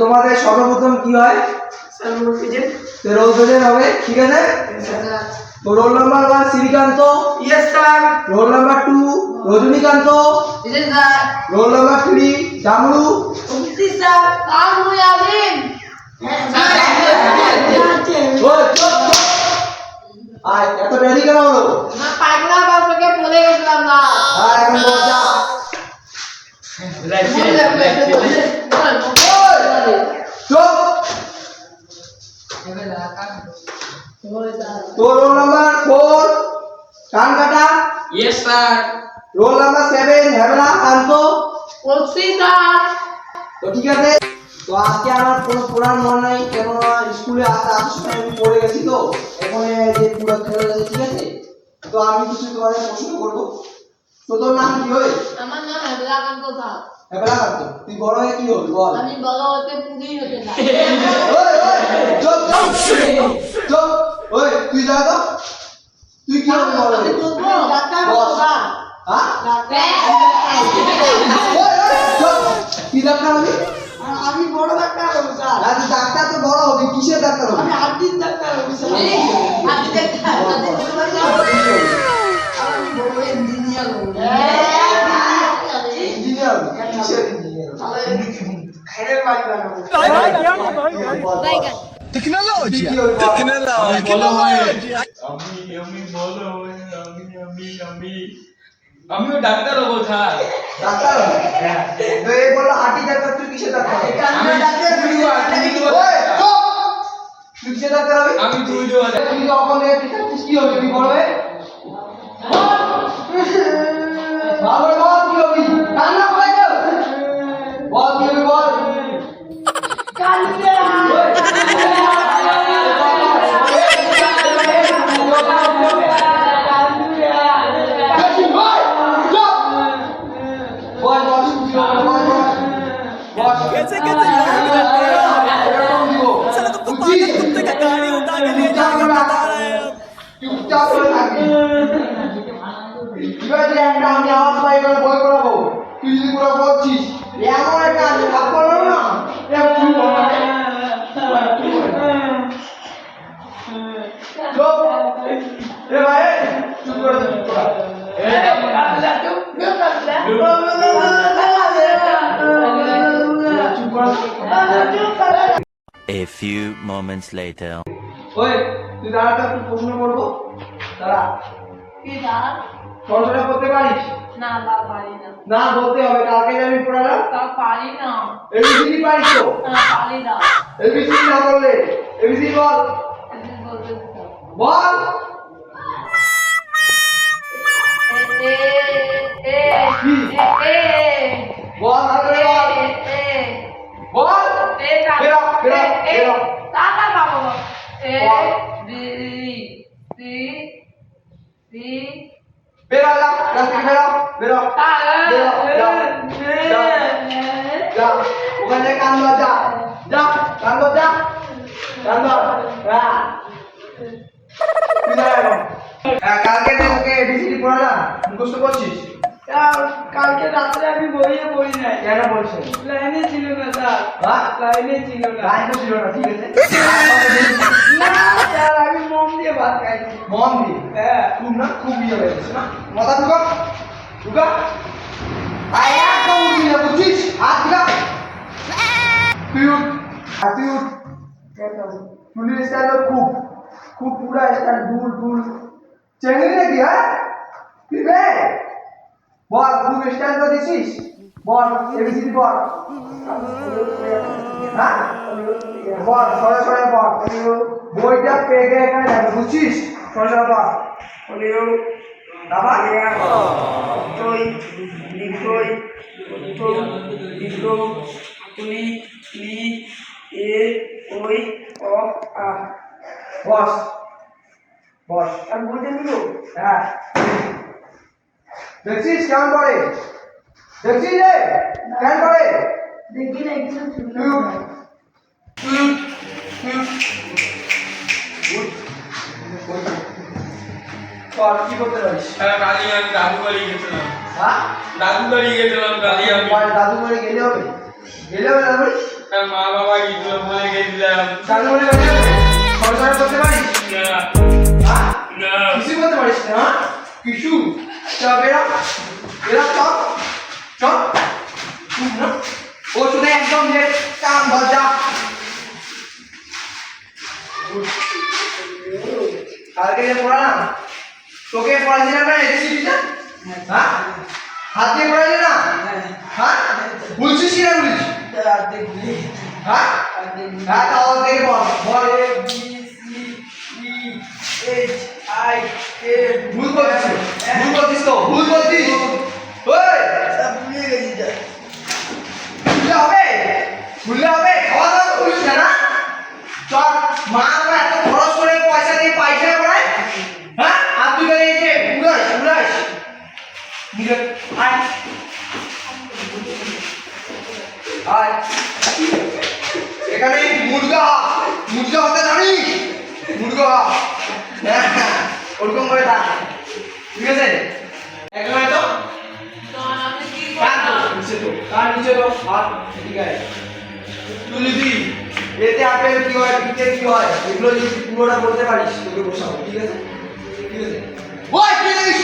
তোমাদের সর্বপ্রথম কি হয়? রোল প্রেজেন্ট হবে, ঠিক আছে? তো roll number 1 Srikanth. Yes sir. Roll number 2 Rajinikanth. Yes sir. Roll number 3 Jamru. Yes sir. আমি আবিন। আয় এত দেরি কেন হলো? না পাগলা বাসকে বলে গেছিলাম না। আর এখন বল যা। চুপ। তো রোল নাম্বার 4 কান কাটা। Yes sir. রোল নাম্বার 7 হেমলা কান্ত। বলছি স্যার। তো ঠিক আছে, তো আজকে আমার কোনো পড়ার মন নাই, কেন স্কুলে আসার সময় আমি পড়ে গেছি, তো এখানে যে পুরো খেলে গেছে, ঠিক আছে? তো আমি কিছু তোমাদের প্রশ্ন করবো। তো তোর নাম কি হয়? আমার নাম হেবলাকান্ত স্যার। হেমলাকান্ত। তুই বড় হয়ে কি হবি বল? আমি বড় হতে পুলিশ হতে চাই। ওই চুপ চুপ চুপ। ওই তুই যা তো। তুই কি হবি বল? আমি ডাক্তার হবো স্যার। হ্যাঁ? ডাক্তার। ওই চুপ। কি ডাক্তার হবি? আমি বড় ডাক্তার হবো স্যার। আজ ডাক্তার তো বড় হবি, কিসের ডাক্তার হবি? আমি হার্টের ডাক্তার হবো স্যার। হার্টের ডাক্তার। আমি বড় ইঞ্জিনিয়ার হবো। ইঞ্জিনিয়ার হবি? কিসের ইঞ্জিনিয়ার হবি? খাইরে বাড়ি বানাবো। টেকনোলজিয়া আমিও ডাক্তার হবো স্যার। ডাক্তার হবি? তো এই বললো হার্টের ডাক্তার, তুই কিসের ডাক্তার হবি? ওই চুপ। তুই কিসের ডাক্তার হবি? আমি তুই যখন কি হবি তুই বলবে? বাবর বল কি হবি? কান্না করে কেউ? বল কি হবি বল? कैसे कैसे लोग रहते हैं साला तुमको पागल कुत्ते का गाड़ी उठा के ले जाएगा बता रहे हैं চুপচাপ করে থাকবি। এবার যে একটা আমি আওয়াজ পাই করে বই করাবো, তুই যদি পুরো বলছিস এমন একটা থাপ্পড় মারবো না, এরকম চুপ হবে। চুপ। এ ভাই চুপ করে চুপ কর। A few moments later. ওই তুই দাঁড়াতে একটু প্রশ্ন করবো, দাঁড়া। কি স্যার? সরসরা করতে পারিস? না বাবা পারি না। না বলতে হবে, কালকে যাবি পড়ালাম। তা পারি না। এবিসিডি পারিস তো? না পারি না। এবিসিডি না বললে এবিসিডি বল। আমি বলতে দিতাম। বল। বল তাড়াতাড়ি বল। বল। বেরো বেরো বেরো। বেরো যা, ক্লাস থেকে বেরো বেরো বেরো যা যা ওখানে কান ধর, যা যা কান ধর, যা কান ধর। হ্যাঁ তুই যা এখন। কালকে যে ওকে এবিসিডি পড়ালাম, মুখস্থ করছিস? কালকে রাত্রে আমি বইয়ে পড়ি নাই। কেন বলছেন? লাইনে ছিল না স্যার। হ্যাঁ লাইনে ছিল না। লাইন তো ছিল না, ঠিক আছে? না স্যার, আমি মম দিয়ে ভাত খাইছি। মন দিয়ে? হ্যাঁ। খুব না, খুব ইয়ে হয়ে গেছে না? মাথা ঢুকা ঢুকা। আয় একদম উঠবি না, বুঝছিস? হাত ঢুকা। তুই উঠ, আর তুই উঠ। চুলির স্টাইল খুব খুব পুরা স্টাইল, দুল দুল চেঙ্গি নাকি? হ্যাঁ তুই বে বল, খুব স্টাইল তো দিছিস। বল এবিসিডি বল। হ্যাঁ বল, সরে সরে বল। বইটা পেগে এখানে যাবে, বুঝছিস? সরে সরে বল। আবার তুই লিখই তো লিখো তুই লি এ ওই অ আ। বস বস। আর বলতে দিল। হ্যাঁ দেখছিস কেমন করে? দেখছিস রে কেমন করে? দেখি না কিছু শুনলাম তুই উঠ। না। কর, কি করতে পারিস? কালি আমি দাদু বাড়ি গেছিলাম। হ্যাঁ দাদু বাড়ি গেছিলাম কালি আমি। দাদু বাড়ি গেলে হবে? গেলে হবে দাদু বাড়ি? মা বাবা কিছু বলে গেছিলাম দাদু বলে গেছে সরকার বলতে পারিস না হ্যাঁ না কিছু বলতে পারিস না হ্যাঁ? কিছু চল বেরা বেরা চল চল ও শুনে একদম যে কাম দরজা কালকে যে পড়ালাম তোকে পড়াছিলাম না রেসিপিটা হ্যাঁ হাত দিয়ে পড়াইলি না হ্যাঁ বলছিস কি না বলিস হ্যাঁ হ্যাঁ তাও দেখে বল বল ভুল বলছিস তো ভুল বলছিস ওই ভুললে হবে খাওয়া দাওয়া করিস না চল মা আমরা এত খরচ করে পয়সা দিয়ে পাইছে পড়ায় হ্যাঁ আর তুই এই যে উড়াস আয় আয় এখানে মুরগা হতে জানিস মুরগা ওরকম করে থাক ঠিক আছে একদম একদম কার নিচে তো হাত ঠিক আছে তুই লিখবি এতে আপেল কি হয় বিতে কি হয় এগুলো যদি পুরোটা বলতে পারিস তোকে বসাবো ঠিক আছে ওই কি লিখিস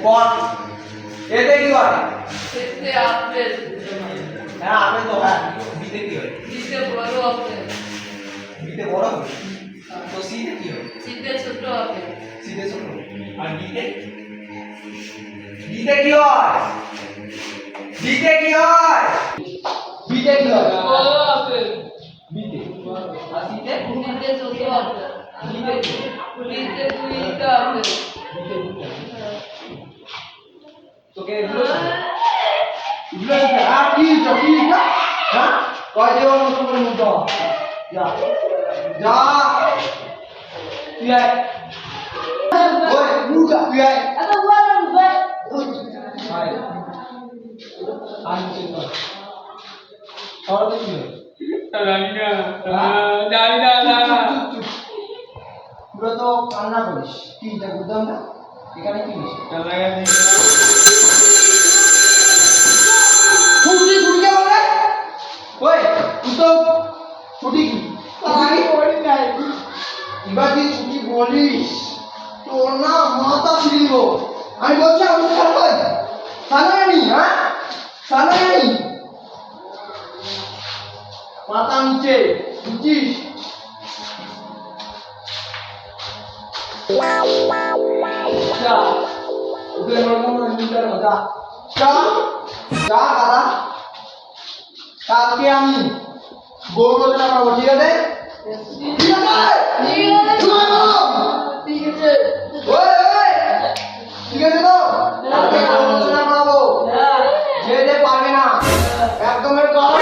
বল এতে কি হয় এতে আপেল হ্যাঁ আপেল তো হয় বিতে কি হয় দিতে বড় আপেল বিতে বড় হয় তো সিতে কি হয় সিতে ছোট আপেল সিতে ছোট আর বিতে বিতে কি হয় বিতে কি হয় বিতে কি হয় বড় আপেল বিতে আর সিতে দিতে ছোট আপেল বিতে দিতে দুইটা আপেল তোকে এগুলো আর কি হ্যাঁ কয় যে অন্য কোনো মুদ্রা যা যা তুই আয় ওই মুদ্রা তুই আয় এত বড় মুদ্রা আয় আয় চিন্তা সরতে কি জানি না পুরো তো কান্না করিস কি এটা বুঝলাম না এখানে কি হয়েছে ছুটি কে বলে ওই তুই তো ছুটি কি আমি পড়ি নাই এবার তুই ছুটি বলিস তোর না মাথা ছিড়িব আমি বলছি আমি সালাই সালাইনি হ্যাঁ সালাইনি মাথা নিচে বুঝছিস যা ওকে মনে নিতে না যা যা দাদা কালকে আমি গৌরবটা পাবো ঠিক আছে ঠিক আছে ঠিক আছে ওই ওই ঠিক আছে তো কালকে আলোচনা পাবো যে যে পারবে না একদম এর কারণ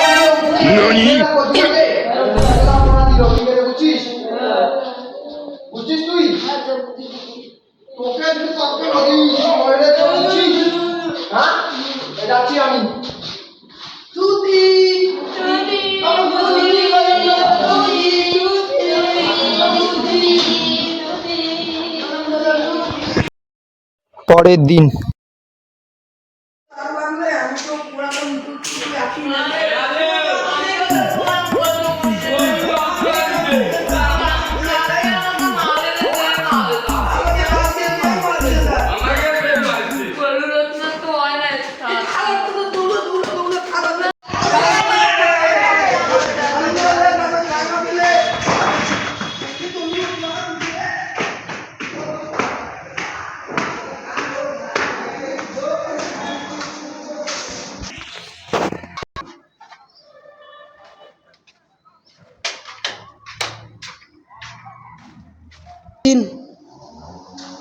ঠিক আছে বুঝছিস বুঝছিস তুই তোকে যদি তোকে নদী সময়টা বুঝছিস হ্যাঁ যাচ্ছি আমি তুই পরের দিন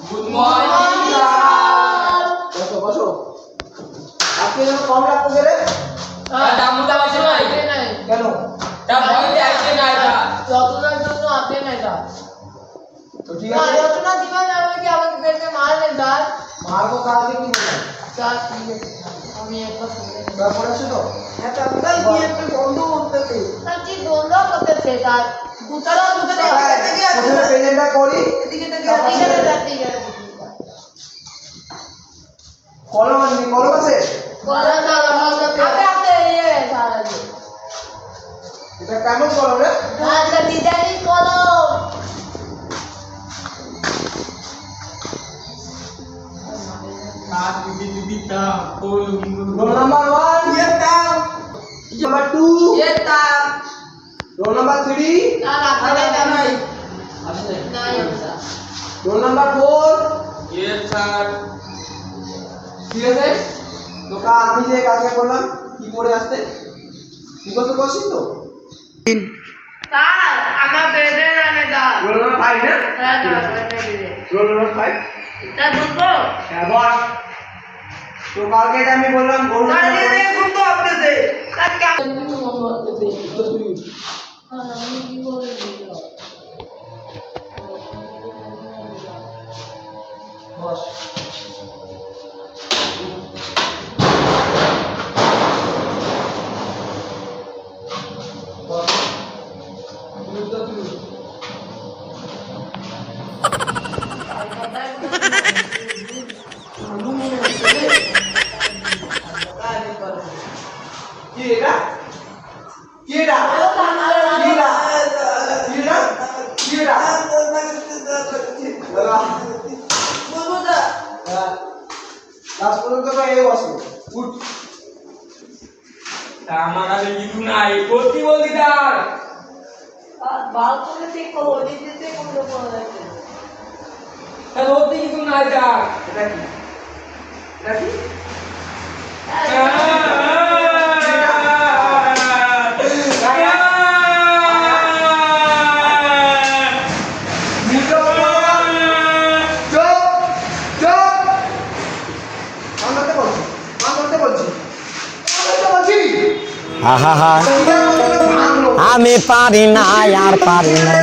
গুড মর্নিং বসো বসো আজকে যেন কম লাগতেছে রে দামুটা আছে নাই কেন তা ভয়তে আইছে না এটা যতটার জন্য আপনি না এটা তো ঠিক আছে যতটা দিবেন আমি কি আমাকে পেটে মারবেন স্যার মারবো কালকে কি বলবেন স্যার ঠিক আছে আমি একবার শুনে নেব ব্যাপার আছে তো এটা আমরা কি একটা বন্ধ করতেছে স্যার কি বন্ধ করতেছে স্যার দুতলা দুতলা থেকে প্রথমে প্রেজেন্টটা করি এদিকে থেকে ঠিক আছে স্যার ঠিক আছে কলম আনবি কলম আছে বলা স্যার আমাকে আপনি আপনি এই স্যার আছে এটা কেমন কলম রে? একটা ডিজাইনিং কলম। রোল নাম্বার 1 ইয়েতাম, নাম্বার 2 ইয়েতাম, রোল নাম্বার 3 আর আখানে নাই। নাই রোল নাম্বার 4 Yes, sir. ঠিক আছে। তো আমি যে কাজটা করলাম কি করে আসতে মুখস্থ করছিস তো? স্যার আমার বেডে রানে দাও। রোল নাম্বার 5 না? হ্যাঁ দাও বেডে দিলে। রোল নাম্বার 5 স্যার বলবো? হ্যাঁ বস। তো কালকে এটা আমি বললাম গরু স্যার দিলে বলবো আপনাদের। স্যার কেমন আমি কি বলে দিল? বস। বস। উত্তর দিন। কি এটা? কি এটা? কি এটা? কি এটা? কি এটা? দাদা, বলবো না। লাস্ট পর্যন্ত তো এই বসে। উঠ। আমার কাছে কিছু নাই সত্যি বলছি তার আর বাল করে ঠিক করো দিতে কোনো পড়া যাচ্ছে না। সত্যি কিছু নাই তার এটা কি? এটা কি? চুপ! চুপ! মানতে বলছি। মানতে বলছি। মানতে বলছি। আহা ভাঙলো। আমি পারি না আর পারি না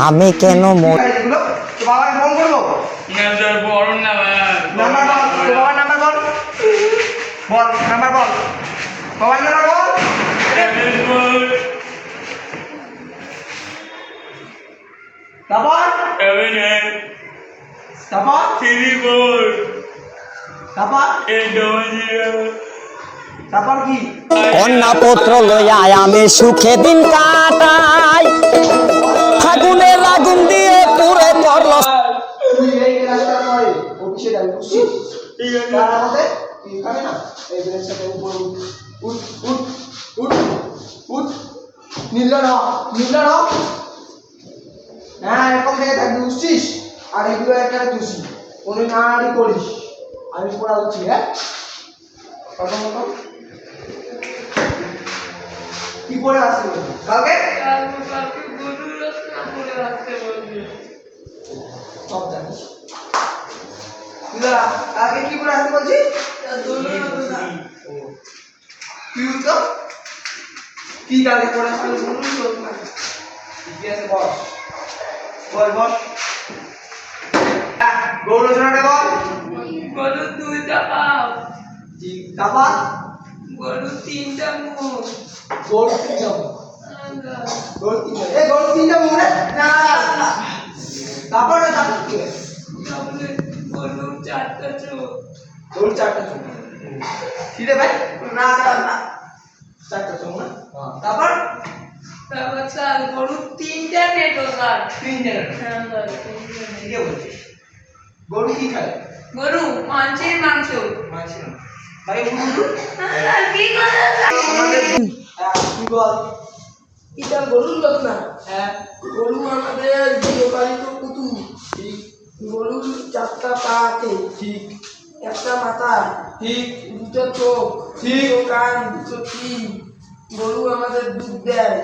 আমি কেন এগুলো তো বাবাকে ফোন করবো। বড় না নাম্বার বল। তো বাবার নাম্বার বল। বল নাম্বার বল। বাবার নাম্বার বল। তারপর তারপর তারপর কি? কন্যা পুত্র লইয়া আমি সুখে দিন কাটাই ফাগুনের আগুন দিয়ে পুরে করল তুই এই ক্লাসটা করে অফিসে যাবি বুঝছিস? তার আমাদের তুই এখানে না এই ব্রেঞ্চটাতে উপরে উঠ উঠ উঠ উঠ নীল না হ্যাঁ এরকম থেকে থাকবি বুঝছিস? আর এগুলো একটা তুষি কোনো নাড়াড়ি করিস আমি পড়া হচ্ছি হ্যাঁ কত মতো কি পড়ে আসছে কালকে সব জানিস আগে কি করে আসতে বলছি তুই তো কি কালকে করে আসতে ইতিহাসে বল বল বল গৌর রচনাটা বল গরু দুইটা পাও, ঠিক তারপর গরু তিনটা মুখ। গৌর তিনটা মুখ। গৌর তিনটা এ গৌর তিনটা মুখ রে না তারপরে কি তাহলে গরু চারটা চোখ। গৌর চারটা চোখ ঠিক আছে ভাই না না চারটা চোখ না তারপর তারপর স্যার গরু তিনটা নেটো স্যার। তিনটা হ্যাঁ স্যার তিনটা ঠিক বলছিস গরু কি খায় গরু মাংসের মাংস। মাছ না ভাই বলুন আর কি করে আমাদের কি বল এটা গরুর লোক না, হ্যাঁ গরু আমাদের গৃহপালিত কুকুর। ঠিক গরুর চারটা পা আছে, ঠিক একটা মাথা, ঠিক দুটো চোখ, ঠিক। দুটো কান, দুটো শিং। গরু আমাদের দুধ দেয়,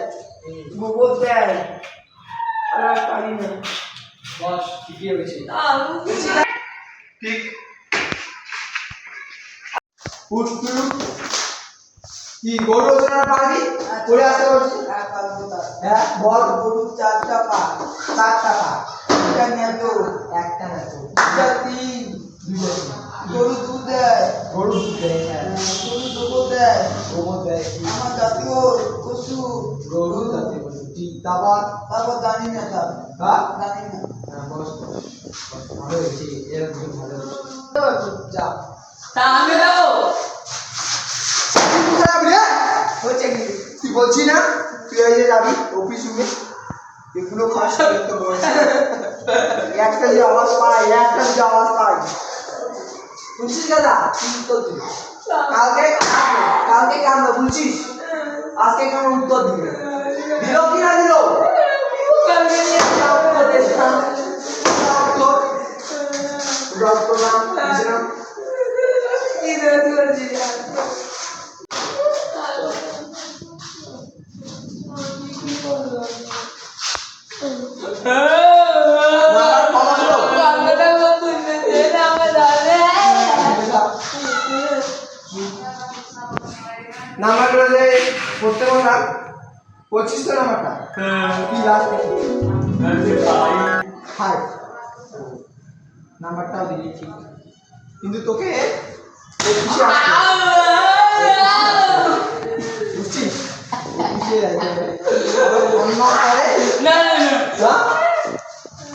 গোবর দেয়। আর পারি না। বস ঠিকই হয়েছে ঠিক উঠ তুই উঠ। কি গরু রচনা পারবি করে আসতে বলছি হ্যাঁ বল গরু চারটা পা একটা নেতো একটা তিন গরু দুধ দেয় গরু গোবর দেয় আমার জাতীয় পশু গরু জাতীয় পশু ঠিক তারপর জানি না স্যার জানি না হ্যাঁ বস ভালো হয়েছে এরকম ভালো হয়েছে যা তা আমি দাও খারাপ রে হচ্ছে কি তুই বলছি না তুই এই যে যাবি অফিস রুমে এগুলো খাস তো বলছি একটা যে আওয়াজ পাই বুঝছিস দাদা উত্তর দিবি কালকে কামড়া বুঝছিস আজকে কেন উত্তর দিবি দিল কি না দিল ডক্টর নাম নাম্বারগুলো যে পড়তে বললাম পঁচিশ তো নাম্বারটা কি লাস্ট ফাইভ নাম্বারটাও দিয়েছি কিন্তু তোকে বুঝছিস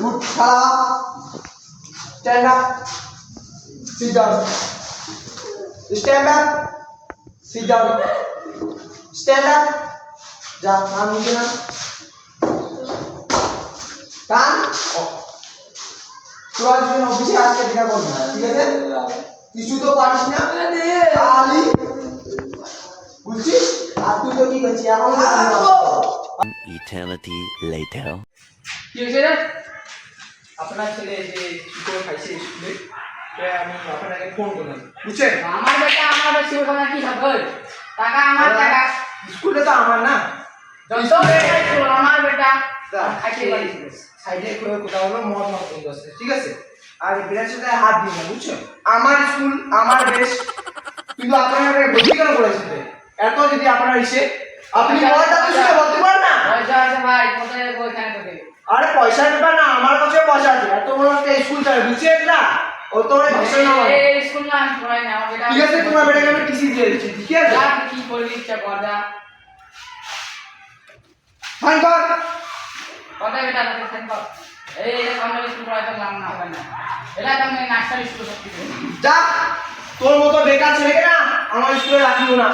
উঠ খাড়া stand up sit down stand up sit down stand up যা কান নিচে না কান তুই আজকে অফিসে আজকে দেখা করবি না ঠিক আছে কিছু তো পারিস না খালি বুঝছিস আর তুই তো কি করছিস এখন Eternity later. কি হয়েছে রে? আপনার ছেলে যে চিকন খাইছে স্কুলে আমি আপনাকে ফোন করলাম বুঝছেন আমার বেটা আমার বেশি ওখানে কি হবে টাকা আমার টাকা স্কুলে তো আমার না যত বেটা স্কুল আমার বেটা খাইতে পারি সাইডে করে কোথাও হলো মদ মদ বন্ধ আছে ঠিক আছে আর বিরাট সাথে হাত দিন না বুঝছো আমার স্কুল আমার বেশ কিন্তু আপনারা ভর্তি কেন করেছেন এত যদি আপনার এসে আপনি মদটা তো শুনে বলতে পারেন না পয়সা আছে ভাই কোথায় ওইখানে তোকে আরে পয়সার ব্যাপার না আমার কাছে পয়সা আছে এত বড় একটা স্কুল চাই বুঝছেন না ও তো অনেক ভাষণ না এই স্কুল না আমি পড়াই না আমার বেটা ঠিক আছে তোমার বেটাকে আমি টিসি দিয়ে দিচ্ছি ঠিক আছে যা কি করবি ইচ্ছা কর যা ফাইন কর কথা বেটা তোকে সেন্ড কর এই আমরা স্কুল পড়াইতে লাম না হবে না এটা তুমি নার্সারি স্কুল সত্যি যা তোর মতো বেকার ছেলেকে না আমার স্কুলে রাখিও না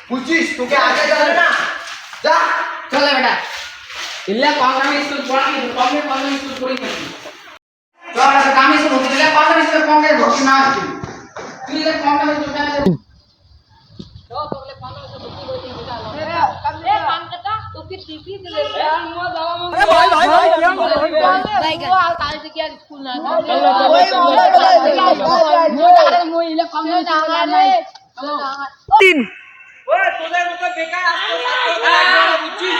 বুঝছিস তোকে আগে যাবে না যা চলে বেটা ইল্লা কংগ্রামী স্কুল পড়ানি কংগ্রামী স্কুল পড়ি নাকি চল আমি স্কুল ভর্তি দিলে কংগ্রামী স্কুল কংগ্রেস ভর্তি না আসবি তুই যে কংগ্রামী স্কুল কেন যাবি তোদের মতো বেকার আসতো বুঝছিস